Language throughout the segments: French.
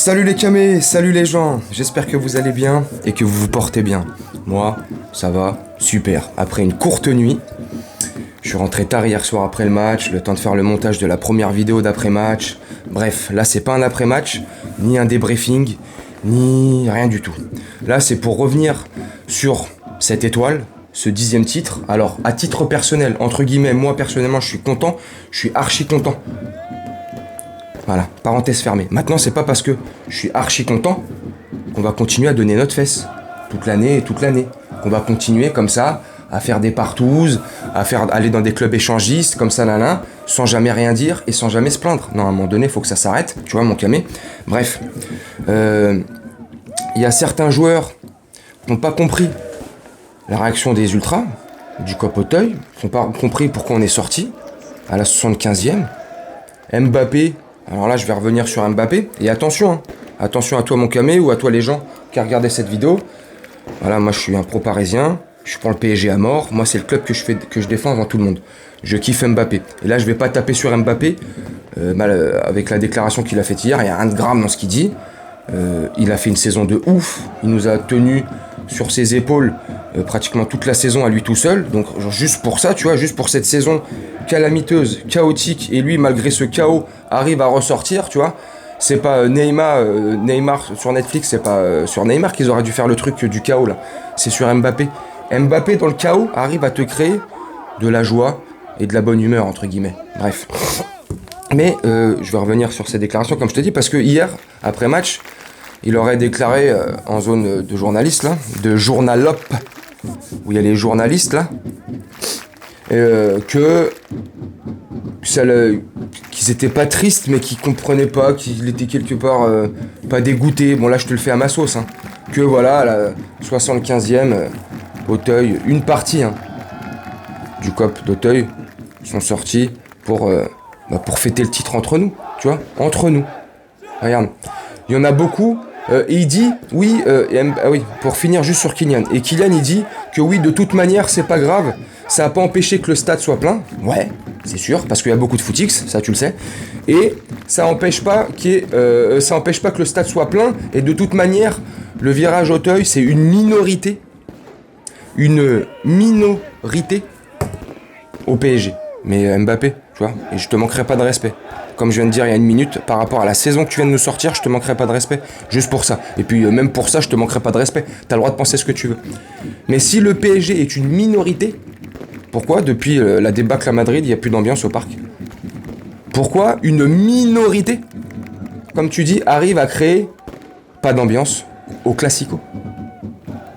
Salut les camés, salut les gens, j'espère que vous allez bien et que vous vous portez bien. Moi, ça va, super. Après une courte nuit, je suis rentré tard hier soir après le match, le temps de faire le montage de la première vidéo d'après-match. Bref, là c'est pas un après-match, ni un débriefing, ni rien du tout. Là c'est pour revenir sur cette étoile, ce 10e titre. Alors, à titre personnel, entre guillemets, moi personnellement je suis content, je suis archi content. Voilà, parenthèse fermée. Maintenant, c'est pas parce que je suis archi content qu'on va continuer à donner notre fesse toute l'année et toute l'année. Qu'on va continuer comme ça à faire des partouzes, aller dans des clubs échangistes comme ça, là, sans jamais rien dire et sans jamais se plaindre. Non, à un moment donné, il faut que ça s'arrête. Tu vois, mon camé. Bref, il y a certains joueurs qui n'ont pas compris la réaction des ultras du COP Auteuil, qui n'ont pas compris pourquoi on est sorti à la 75e. Mbappé. Alors là, je vais revenir sur Mbappé. Et attention, hein. Attention à toi, mon camé, ou à toi, les gens qui regardent cette vidéo. Voilà, moi, je suis un pro parisien. Je suis pour le PSG à mort. Moi, c'est le club que je défends avant tout le monde. Je kiffe Mbappé. Et là, je vais pas taper sur Mbappé avec la déclaration qu'il a faite hier. Il y a rien de grave dans ce qu'il dit. Il a fait une saison de ouf. Il nous a tenus sur ses épaules pratiquement toute la saison à lui tout seul. Donc, genre, juste pour ça, tu vois, juste pour cette saison calamiteuse, chaotique, et lui, malgré ce chaos, arrive à ressortir, tu vois. C'est pas Neymar sur Netflix, c'est pas sur Neymar qu'ils auraient dû faire le truc du chaos, là. C'est sur Mbappé. Mbappé, dans le chaos, arrive à te créer de la joie et de la bonne humeur, entre guillemets. Bref. Mais je vais revenir sur ces déclarations, comme je te dis, parce que hier, après match, il aurait déclaré en zone de journalistes, là, de journalope, où il y a les journalistes, là, qu'ils étaient pas tristes, mais qu'ils comprenaient pas, qu'ils étaient quelque part pas dégoûtés. Bon, là, je te le fais à ma sauce, hein. Que voilà, la 75e, Auteuil, une partie du COP d'Auteuil sont sortis pour fêter le titre entre nous, tu vois, entre nous. Regarde, il y en a beaucoup. Et il dit, oui, pour finir juste sur Kylian. Et Kylian, il dit que oui, de toute manière, c'est pas grave. Ça n'a pas empêché que le stade soit plein. Ouais, c'est sûr, parce qu'il y a beaucoup de footix, ça tu le sais. Et ça empêche pas que le stade soit plein. Et de toute manière, le virage Auteuil, c'est une minorité. Une minorité au PSG. Mais Mbappé, tu vois, et je te manquerai pas de respect. Comme je viens de dire il y a une minute, par rapport à la saison que tu viens de nous sortir, je te manquerai pas de respect. Juste pour ça. Et puis même pour ça, je te manquerai pas de respect. T'as le droit de penser ce que tu veux. Mais si le PSG est une minorité, pourquoi depuis la débâcle à Madrid, il n'y a plus d'ambiance au parc? Pourquoi une minorité, comme tu dis, arrive à créer pas d'ambiance au Classico?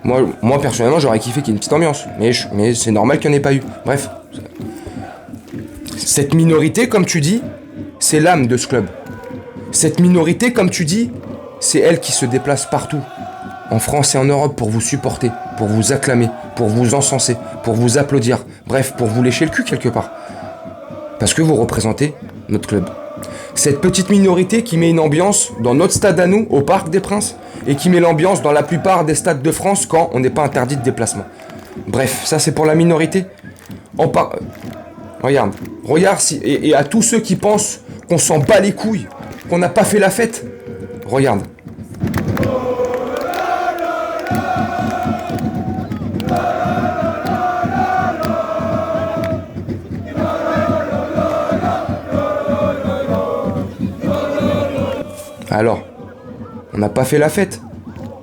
Moi personnellement, j'aurais kiffé qu'il y ait une petite ambiance. Mais c'est normal qu'il n'y en ait pas eu. Bref. Cette minorité, comme tu dis, c'est l'âme de ce club. Cette minorité, comme tu dis, c'est elle qui se déplace partout, en France et en Europe, pour vous supporter, pour vous acclamer, pour vous encenser, pour vous applaudir, bref, pour vous lécher le cul quelque part. Parce que vous représentez notre club. Cette petite minorité qui met une ambiance dans notre stade à nous, au Parc des Princes, et qui met l'ambiance dans la plupart des stades de France quand on n'est pas interdit de déplacement. Bref, ça c'est pour la minorité. Regarde et à tous ceux qui pensent qu'on s'en bat les couilles, qu'on n'a pas fait la fête, regarde. Alors, on n'a pas fait la fête.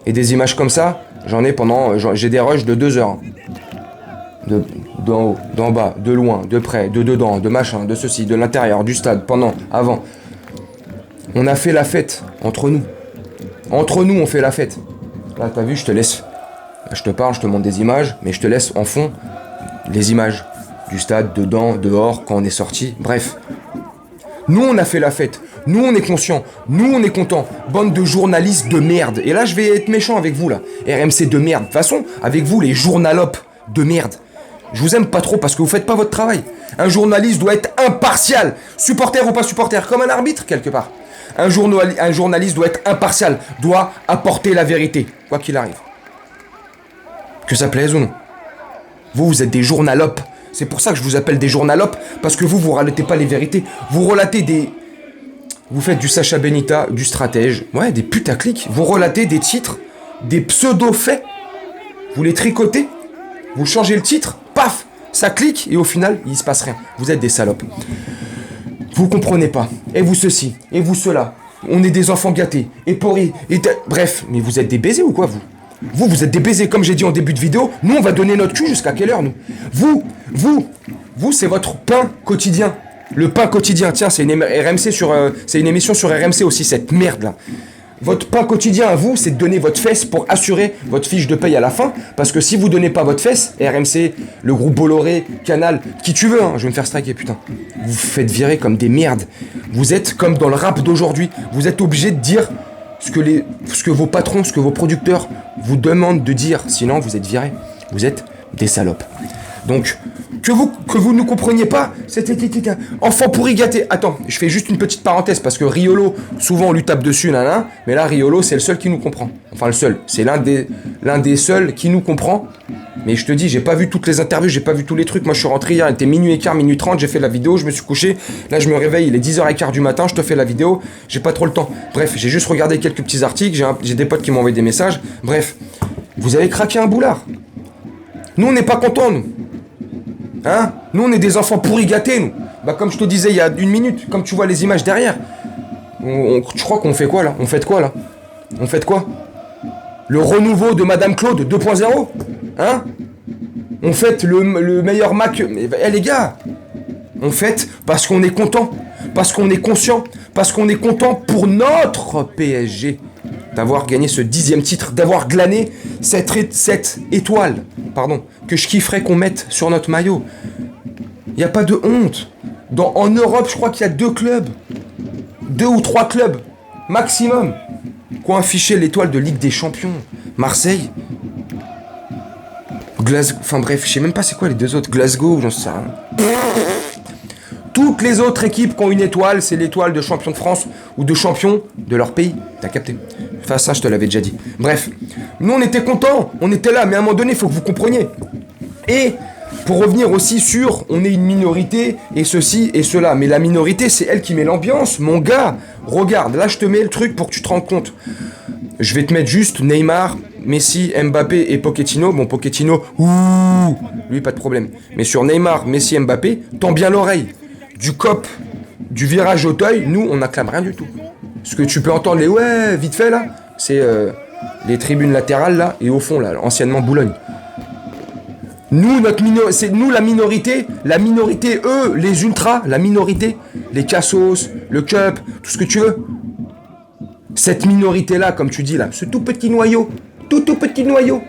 Et des images comme ça, j'ai des rushs de 2 heures. D'en haut, d'en bas, de loin, de près, de dedans, de machin, de ceci, de l'intérieur, du stade, pendant, avant. On a fait la fête entre nous. Entre nous, on fait la fête. Là, t'as vu, je te laisse. Là, je te parle, je te montre des images, mais je te laisse en fond les images du stade, dedans, dehors, quand on est sorti. Bref. Nous, on a fait la fête. Nous, on est conscients. Nous, on est contents. Bande de journalistes de merde. Et là, je vais être méchant avec vous, là. RMC de merde. De toute façon, avec vous, les journalopes de merde. Je vous aime pas trop parce que vous faites pas votre travail. Un journaliste doit être impartial. Supporter ou pas supporter, comme un arbitre, quelque part. Un journaliste doit être impartial. Doit apporter la vérité, quoi qu'il arrive. Que ça plaise ou non. Vous êtes des journalopes. C'est pour ça que je vous appelle des journalopes, parce que vous relatez pas les vérités. Vous relatez Vous faites du Sacha Benita, du stratège, ouais, des putaclics. Vous relatez des titres, des pseudo-faits. Vous les tricotez, vous changez le titre, paf, ça clique et au final, il se passe rien. Vous êtes des salopes. Vous comprenez pas. Et vous ceci, et vous cela. On est des enfants gâtés, et pourris, et bref, mais vous êtes des baisers ou quoi, vous? Vous êtes des baisers, comme j'ai dit en début de vidéo. Nous, on va donner notre cul jusqu'à quelle heure, nous? Vous, c'est votre pain quotidien. Le pain quotidien, tiens, c'est une RMC c'est une émission sur RMC aussi, cette merde-là. Votre pain quotidien à vous, c'est de donner votre fesse pour assurer votre fiche de paye à la fin. Parce que si vous donnez pas votre fesse, RMC, le groupe Bolloré, Canal, qui tu veux, hein, je vais me faire striker, putain. Vous vous faites virer comme des merdes. Vous êtes comme dans le rap d'aujourd'hui. Vous êtes obligé de dire ce que vos patrons, ce que vos producteurs vous demandent de dire. Sinon, vous êtes virés. Vous êtes des salopes. Donc, que vous ne compreniez pas, c'était un enfant pourri gâté. Attends, je fais juste une petite parenthèse parce que Riolo, souvent on lui tape dessus, mais là Riolo c'est le seul qui nous comprend. Enfin le seul, c'est l'un des seuls qui nous comprend. Mais je te dis, j'ai pas vu toutes les interviews, j'ai pas vu tous les trucs. Moi je suis rentré hier, il était minuit et quart, minuit 30, j'ai fait la vidéo, je me suis couché. Là je me réveille, il est 10h15 du matin, je te fais la vidéo, j'ai pas trop le temps. Bref, j'ai juste regardé quelques petits articles, j'ai des potes qui m'ont envoyé des messages. Bref, vous avez craqué un boulard. Nous on n'est pas contents, nous. Hein? Nous on est des enfants pourris gâtés, nous. Bah comme je te disais il y a une minute, comme tu vois les images derrière. Je crois qu'on fait quoi là? On fait quoi là? On fait quoi? Le renouveau de Madame Claude 2.0? Hein? On fête le meilleur Mac. Les gars, on fête parce qu'on est content, parce qu'on est conscient, parce qu'on est content pour notre PSG d'avoir gagné ce 10e titre, d'avoir glané cette étoile, que je kifferais qu'on mette sur notre maillot. Il n'y a pas de honte. En Europe, je crois qu'il y a 2 clubs, 2 ou 3 clubs, maximum, qui ont affiché l'étoile de Ligue des Champions. Marseille, Glasgow, enfin bref, je sais même pas c'est quoi les 2 autres, Glasgow, j'en sais rien. Toutes les autres équipes qui ont une étoile, c'est l'étoile de champion de France ou de champion de leur pays. T'as capté? Enfin, ça, je te l'avais déjà dit. Bref, nous, on était contents, on était là, mais à un moment donné, il faut que vous compreniez. Et pour revenir aussi sur, on est une minorité, et ceci et cela. Mais la minorité, c'est elle qui met l'ambiance, mon gars. Regarde, là, je te mets le truc pour que tu te rendes compte. Je vais te mettre juste Neymar, Messi, Mbappé et Pochettino. Bon, Pochettino, lui, pas de problème. Mais sur Neymar, Messi, Mbappé, tends bien l'oreille. Du cop, du virage Auteuil, nous, on n'acclame rien du tout. Ce que tu peux entendre, les ouais, vite fait, là, c'est les tribunes latérales, là, et au fond, là, anciennement Boulogne. Nous, c'est nous la minorité, eux, les ultras, la minorité, les cassos, le cup, tout ce que tu veux. Cette minorité-là, comme tu dis, là, ce tout petit noyau, tout petit noyau,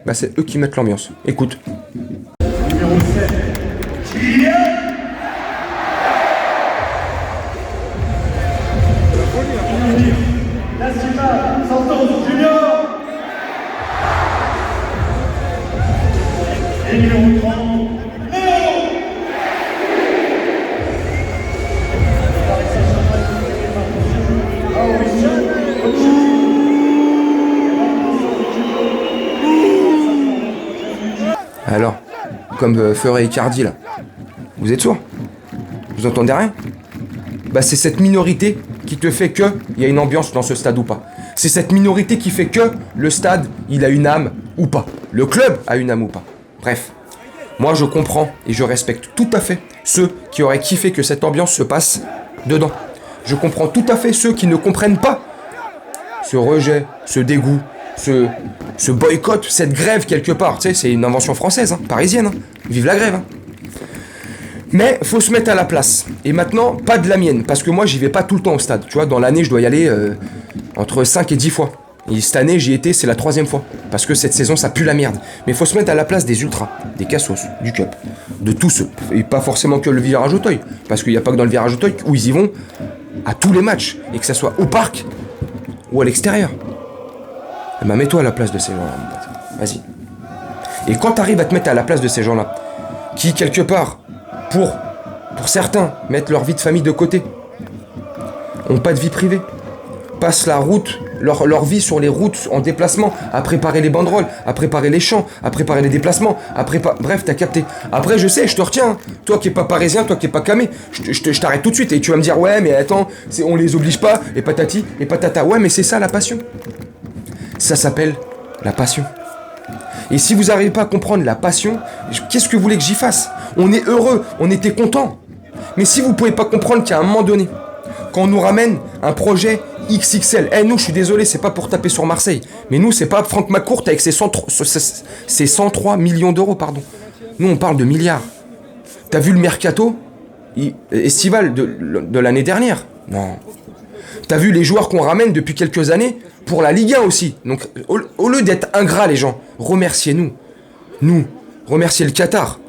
bah c'est eux qui mettent l'ambiance. Écoute. Numéro 7, National Santos Junior et numéro 30, Léo. Alors, comme ferait Icardi là, vous êtes sourds? Vous entendez rien? Bah c'est cette minorité qui te fait que il y a une ambiance dans ce stade ou pas. C'est cette minorité qui fait que le stade, il a une âme ou pas. Le club a une âme ou pas. Bref, moi je comprends et je respecte tout à fait ceux qui auraient kiffé que cette ambiance se passe dedans. Je comprends tout à fait ceux qui ne comprennent pas ce rejet, ce dégoût, ce boycott, cette grève quelque part. Tu sais, c'est une invention française, hein, parisienne. Hein. Vive la grève. Hein. Mais faut se mettre à la place. Et maintenant, pas de la mienne, parce que moi j'y vais pas tout le temps au stade. Tu vois, dans l'année je dois y aller entre 5 et 10 fois. Et cette année j'y étais, c'est la 3e fois. Parce que cette saison ça pue la merde. Mais faut se mettre à la place des ultras, des cassos, du cup, de tous ceux. Et pas forcément que le virage Auteuil. Parce qu'il n'y a pas que dans le virage Auteuil où ils y vont à tous les matchs. Et que ça soit au parc ou à l'extérieur. Eh ben mets-toi à la place de ces gens-là, mon pote. Vas-y. Et quand t'arrives à te mettre à la place de ces gens-là, qui quelque part, pour certains, mettent leur vie de famille de côté, ont pas de vie privée, passent la route, leur vie sur les routes en déplacement, à préparer les banderoles, à préparer les champs, à préparer les déplacements, bref, t'as capté. Après, je sais, je te retiens, hein. Toi qui es pas parisien, toi qui es pas camé, je t'arrête tout de suite et tu vas me dire, ouais, mais attends, on les oblige pas, et patati, et patata. Ouais, mais c'est ça la passion. Ça s'appelle la passion. Et si vous n'arrivez pas à comprendre la passion, qu'est-ce que vous voulez que j'y fasse? On est heureux, on était content. Mais si vous pouvez pas comprendre qu'à un moment donné, quand on nous ramène un projet XXL, nous, je suis désolé, c'est pas pour taper sur Marseille, mais nous, c'est pas Franck McCourt avec ses 103 millions d'euros, pardon. Nous, on parle de milliards. T'as vu le mercato estival de l'année dernière? Non. T'as vu les joueurs qu'on ramène depuis quelques années pour la Ligue 1 aussi. Donc, au lieu d'être ingrats, les gens, remerciez-nous. Nous, remerciez le Qatar,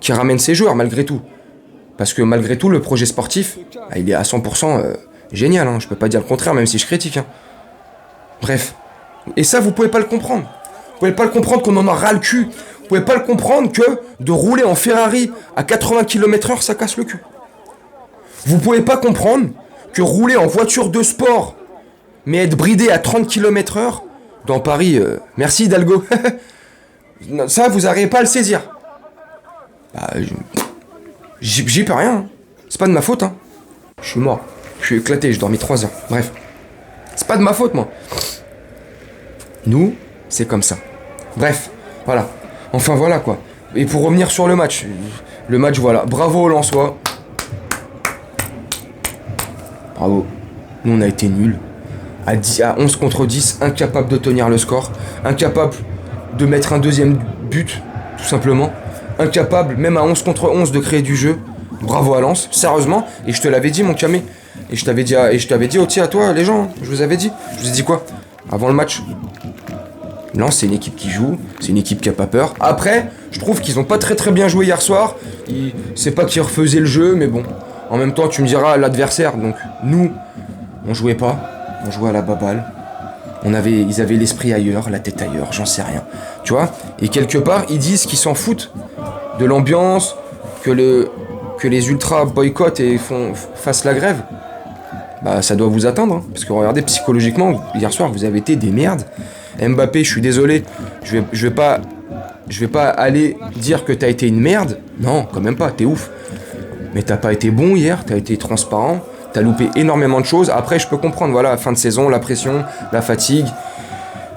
qui ramène ses joueurs malgré tout. Parce que malgré tout, le projet sportif, il est à 100% génial. Hein. Je peux pas dire le contraire, même si je critique. Hein. Bref. Et ça, vous pouvez pas le comprendre. Vous pouvez pas le comprendre qu'on en a ras le cul. Vous pouvez pas le comprendre que de rouler en Ferrari à 80 km/h, ça casse le cul. Vous pouvez pas comprendre que rouler en voiture de sport, mais être bridé à 30 km/h, dans Paris, merci Hidalgo. Ça, vous n'arrivez pas à le saisir. Bah, j'y peux rien. Hein. C'est pas de ma faute. Hein. Je suis mort. Je suis éclaté, j'ai dormi 3 heures. Bref. C'est pas de ma faute, moi. Nous, c'est comme ça. Bref, voilà. Enfin, voilà, quoi. Et pour revenir sur le match, voilà. Bravo aux Lensois. Bravo. Nous, on a été nuls. À 11 contre 10, incapable de tenir le score. Incapable de mettre un deuxième but, tout simplement. Incapable, même à 11 contre 11, de créer du jeu. Bravo à Lens, sérieusement. Et je te l'avais dit, mon camé. Et je t'avais dit aussi à toi, les gens. Je vous avais dit. Je vous ai dit quoi? Avant le match. Lens, c'est une équipe qui joue. C'est une équipe qui a pas peur. Après, je trouve qu'ils ont pas très très bien joué hier soir. C'est pas qu'ils refaisaient le jeu, mais bon. En même temps, tu me diras l'adversaire. Donc, nous, on jouait pas. On jouait à la baballe. Ils avaient l'esprit ailleurs, la tête ailleurs, j'en sais rien. Tu vois? Et quelque part, ils disent qu'ils s'en foutent de l'ambiance, que les ultras boycottent et fassent la grève. Bah, ça doit vous atteindre. Hein, parce que regardez, psychologiquement, hier soir, vous avez été des merdes. Mbappé, je suis désolé. Je vais pas aller dire que t'as été une merde. Non, quand même pas, t'es ouf. Mais t'as pas été bon hier, t'as été transparent. T'as loupé énormément de choses. Après, je peux comprendre, voilà, fin de saison, la pression, la fatigue.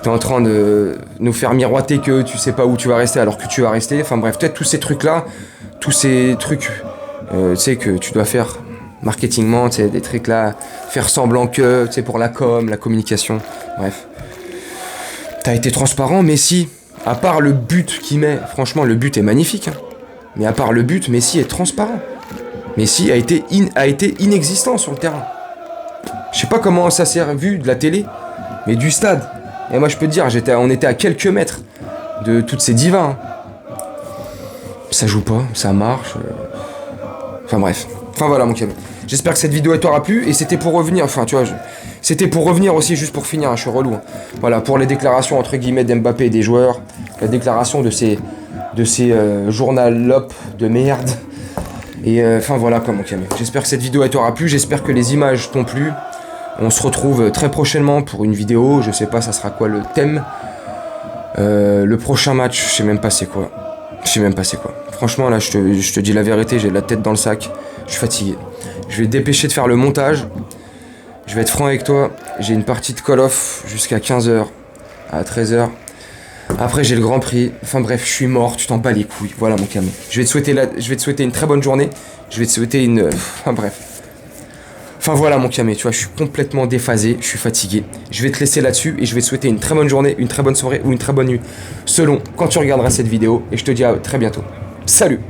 T'es en train de nous faire miroiter que tu sais pas où tu vas rester alors que tu vas rester. Enfin bref, peut-être tous ces trucs-là, tous ces trucs, tu sais, que tu dois faire marketingement, tu sais, des trucs là, faire semblant que, tu sais, pour la com, la communication. Bref. T'as été transparent, Messi, à part le but qu'il met, franchement, le but est magnifique. Hein. Mais à part le but, Messi est transparent. Messi a été inexistant sur le terrain. Je sais pas comment ça s'est vu de la télé, mais du stade. Et moi je peux te dire, on était à quelques mètres de toutes ces divas. Hein. Ça joue pas, ça marche. Enfin bref. Enfin voilà mon câble. J'espère que cette vidéo t'aura plu et c'était pour revenir. Enfin tu vois, c'était pour revenir aussi juste pour finir. Hein, je suis relou. Hein. Voilà pour les déclarations entre guillemets d'Mbappé et des joueurs, la déclaration de ces journalopes de merde. Et enfin voilà quoi mon camé. J'espère que cette vidéo t'aura plu, j'espère que les images t'ont plu. On se retrouve très prochainement pour une vidéo, je sais pas ça sera quoi le thème. Le prochain match, je sais même pas c'est quoi. Franchement là je te dis la vérité, j'ai la tête dans le sac, je suis fatigué. Je vais dépêcher de faire le montage. Je vais être franc avec toi, j'ai une partie de Call of jusqu'à 15h, à 13h. Après j'ai le Grand Prix, enfin bref, je suis mort, tu t'en bats les couilles, voilà mon camé. Je vais te souhaiter une très bonne journée, je vais te souhaiter une... Enfin bref. Enfin voilà mon camé, tu vois, je suis complètement déphasé, je suis fatigué. Je vais te laisser là-dessus et je vais te souhaiter une très bonne journée, une très bonne soirée ou une très bonne nuit, selon quand tu regarderas cette vidéo. Et je te dis à très bientôt. Salut!